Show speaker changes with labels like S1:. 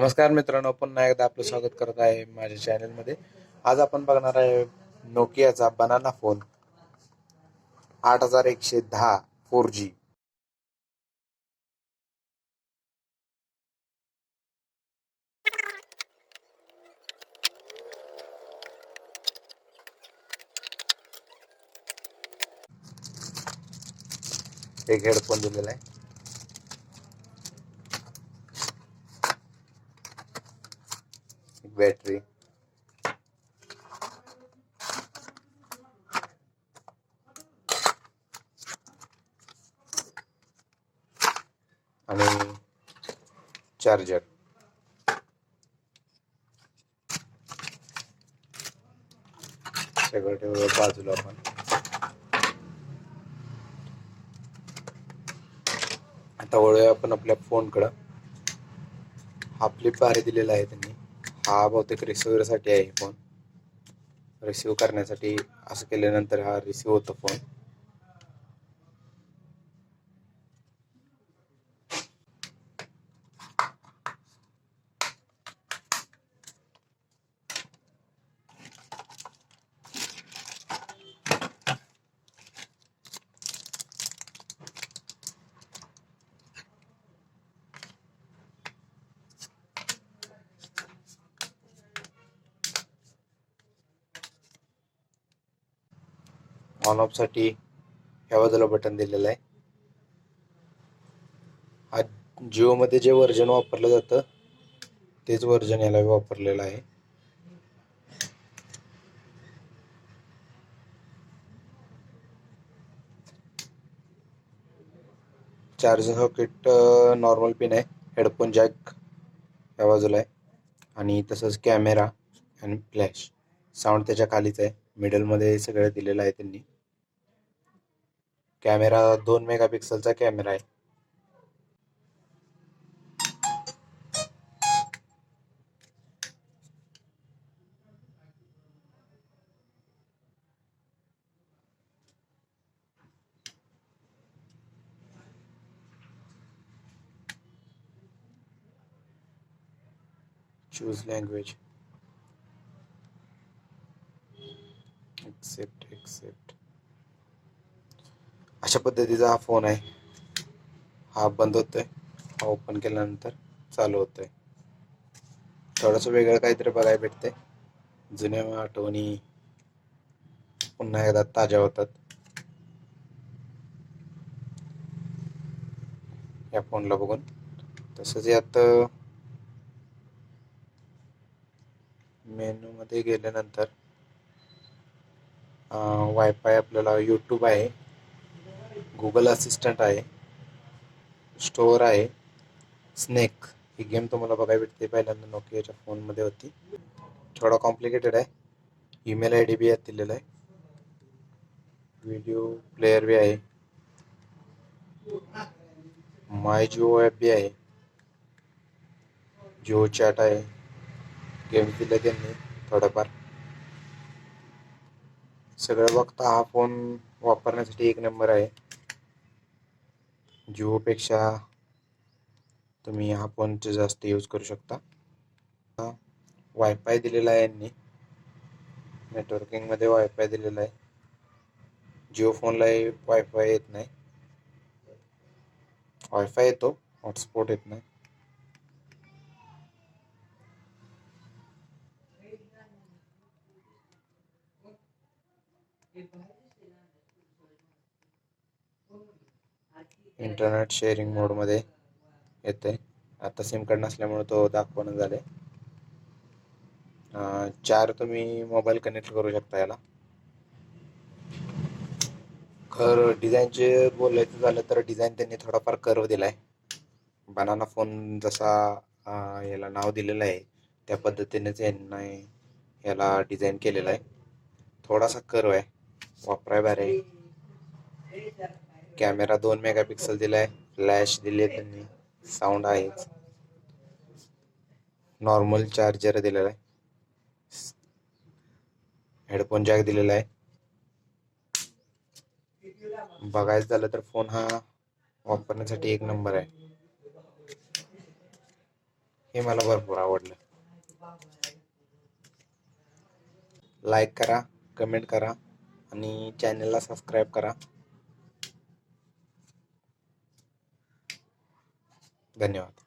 S1: नमस्कार मित्रांनो, पुन्हा एकदा आपलं स्वागत करत आहे माझ्या चॅनलमध्ये. आज आपण बघणार आहे नोकियाचा बनाना फोन 8110 4G. एक हेडफोन दिलेला आहे, एक बॅटरी, आणि चार्जर. सगळं ठेवलं बाजूला. आता वळूया आपण आपल्या फोनकडं. हा फ्लिप भारी दिलेला आहे त्यांनी. हा बहुतेक रिसिव्हरसाठी आहे. फोन रिसिव्ह करण्यासाठी असं केल्यानंतर हा रिसिव्ह होतो फोन. ऑन ऑफ साठी ह्या बाजूला बटन दिलेलं आहे. हा जिओ मध्ये जे व्हर्जन वापरलं जातं तेच व्हर्जन याला वापरलेलं आहे. चार्जिंग सॉकेट नॉर्मल पिन आहे. हेडफोन जॅक या बाजूला आहे, आणि तसंच कॅमेरा आणि फ्लॅश. साऊंड त्याच्या खालीच आहे. मिडलमध्ये सगळं दिलेलं आहे त्यांनी. कॅमेरा 2 मेगापिक्सलचा कॅमेरा आहे. Choose language, except. अशा पद्धतीचा हा फोन आहे. हा बंद होतोय, हा ओपन केल्यानंतर चालू होतोय. थोडंसं वेगळं काहीतरी बघायला भेटते. जुन्या आठवणी पुन्हा एकदा ताज्या होतात या फोनला बघून. तसंच यात मेनू मध्ये गेल्यानंतर वायफाय, आपल्याला यूट्यूब आहे, गुगल असिस्टंट आहे, स्टोअर आहे, स्नेक ही गेम तुम्हाला बघायला भेटते. पहिल्यांदा नोकियाच्या फोनमध्ये होती. थोडा कॉम्प्लिकेटेड आहे. ईमेल आय डी बी यात दिलेला आहे. व्हिडिओ प्लेयर बी आहे. माय जिओ ॲप बी आहे. जिओ चॅट आहे. गेम दिले त्यांनी थोडंफार. सगळं बघता हा फोन वापरण्यासाठी एक नंबर आहे. जिओपेक्षा तुम्ही हा फोन जास्त यूज करू शकता. वायफाय दिलेला आहे यांनी. नेटवर्किंग मध्ये वायफाय दिलेला आहे. जिओ फोनला वायफाय येत नाही. वायफाय येतो, हॉटस्पॉट येत नाही. इंटरनेट शेअरिंग मोड मध्ये येते. आता सिम कार्ड नसल्यामुळे तो दाखवणं झाले. 4 तुम्ही मोबाईल कनेक्ट करू शकता याला. डिझाईनचे बोलायचं झालं तर डिझाईन त्यांनी थोडाफार कर्व दिलाय. बनाना फोन जसा याला नाव दिलेलं आहे त्या पद्धतीनेच यांना याला डिझाईन केलेलं आहे. थोडासा कर्व आहे, वापराय भारी आहे. कॅमेरा 2 मेगापिक्सल दिलाय, फ्लॅश दिले त्यांनी, साऊंड आहे, नॉर्मल चार्जर दिलेला आहे, हेडफोन जॅक दिलेला आहे. बघायचं झालं तर फोन हा वापरण्यासाठी एक नंबर आहे. हे मला भरपूर आवडलं. लाईक करा, कमेंट करा आणि चॅनलला सबस्क्राईब करा. धन्यवाद.